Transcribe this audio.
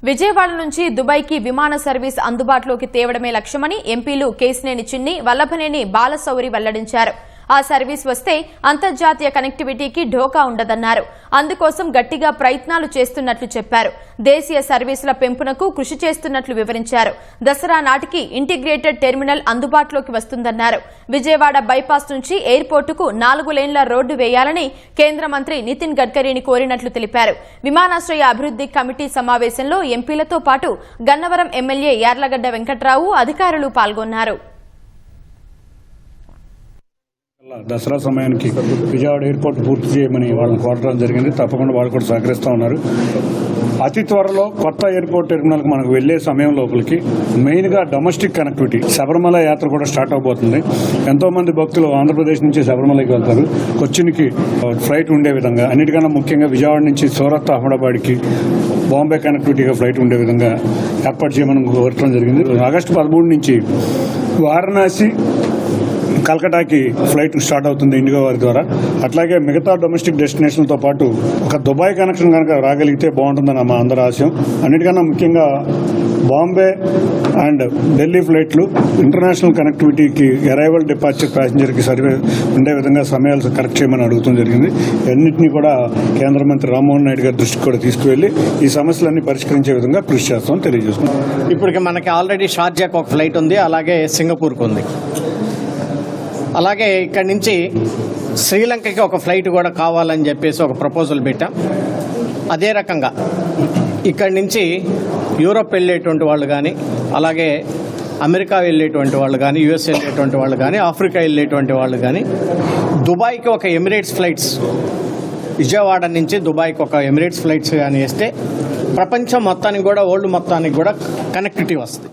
విజయవాడ నుంచి దుబాయ్కి విమాన సర్వీస్ అందుబాటులోకి తేవడమే లక్ష్యమని ఎంపీలు కేశినేని చిన్ని, వల్లభనేని బాలశౌరి వెల్లడించారు. ఆ సర్వీస్ వస్తే అంతర్జాతీయ కనెక్టివిటీకి ఢోకా ఉండదన్నారు. అందుకోసం గట్టిగా ప్రయత్నాలు చేస్తున్నట్లు చెప్పారు. దేశీయ సర్వీసుల పెంపునకు కృషి చేస్తున్నట్లు వివరించారు. దసరా నాటికి ఇంటిగ్రేటెడ్ టెర్మినల్ అందుబాటులోకి వస్తుందన్నారు. విజయవాడ బైపాస్ నుంచి ఎయిర్పోర్టుకు 4 లేన్ల రోడ్డు వేయాలని కేంద్ర మంత్రి నితిన్ గడ్కరీని కోరినట్లు తెలిపారు. విమానాశ్రయ అభివృద్ది కమిటీ సమావేశంలో ఎంపీలతో పాటు గన్నవరం ఎమ్మెల్యే యార్లగడ్డ వెంకట్రావు, అధికారులు పాల్గొన్నారు. దసరా సమయానికి విజయవాడ ఎయిర్పోర్ట్ పూర్తి చేయమని వాళ్ళని కోరడం జరిగింది. తప్పకుండా వాళ్ళు కూడా సహకరిస్తూ ఉన్నారు. అతి త్వరలో కొత్త ఎయిర్పోర్ట్ టెర్మినల్కి మనకు వెళ్లే సమయం లోపలికి మెయిన్గా డొమెస్టిక్ కనెక్టివిటీ శబరిమల యాత్ర కూడా స్టార్ట్ అవబోతుంది. ఎంతో మంది భక్తులు ఆంధ్రప్రదేశ్ నుంచి శబరిమలకి వెళ్తారు. కొచ్చిన్కి ఫ్లైట్ ఉండే విధంగా, అన్నిటికన్నా ముఖ్యంగా విజయవాడ నుంచి సూరత్, అహ్మదాబాద్కి బాంబే కనెక్టివిటీగా ఫ్లైట్ ఉండే విధంగా ఏర్పాటు చేయమని కోరడం జరిగింది. ఆగస్టు 13 నుంచి వారణాసి, కల్కటాకి ఫ్లైట్ స్టార్ట్ అవుతుంది ఇండిగో వారి ద్వారా. అట్లాగే మిగతా డొమెస్టిక్ డెస్టినేషన్లతో పాటు ఒక దుబాయ్ కనెక్షన్ కనుక రాగలిగితే బాగుంటుందని మా అందరి ఆశయం. అన్నిటికన్నా ముఖ్యంగా బాంబే అండ్ ఢిల్లీ ఫ్లైట్లు ఇంటర్నేషనల్ కనెక్టివిటీకి అరైవల్, డిపార్చర్, ప్యాసింజర్కి సర్వే ఉండే విధంగా సమయాలు కరెక్ట్ చేయమని అడుగుతూ జరిగింది. అన్నింటినీ కూడా కేంద్ర మంత్రి రామ్మోహన్ నాయుడు గారి దృష్టికి కూడా తీసుకువెళ్లి ఈ సమస్యలన్నీ పరిష్కరించే విధంగా కృషి చేస్తామని తెలియజేస్తున్నాం. ఇప్పటికి మనకి ఆల్రెడీ షార్జాకు ఒక ఫ్లైట్ ఉంది, అలాగే సింగపూర్కి ఉంది. అలాగే ఇక్కడి నుంచి శ్రీలంకకి ఒక ఫ్లైట్ కూడా కావాలని చెప్పేసి ఒక ప్రపోజల్ పెట్టాం. అదే రకంగా ఇక్కడి నుంచి యూరోప్ వెళ్ళేటువంటి వాళ్ళు కానీ, అలాగే అమెరికా వెళ్ళేటువంటి వాళ్ళు కానీ, యుఎస్ వెళ్ళేటువంటి వాళ్ళు కానీ, ఆఫ్రికా వెళ్ళేటువంటి వాళ్ళు కానీ, దుబాయ్కి ఒక ఎమిరేట్స్ ఫ్లైట్స్, విజయవాడ నుంచి దుబాయ్కి ఒక ఎమిరేట్స్ ఫ్లైట్స్ కానీ వేస్తే ప్రపంచం మొత్తానికి కూడా, వరల్డ్ మొత్తానికి కూడా కనెక్టివిటీ వస్తుంది.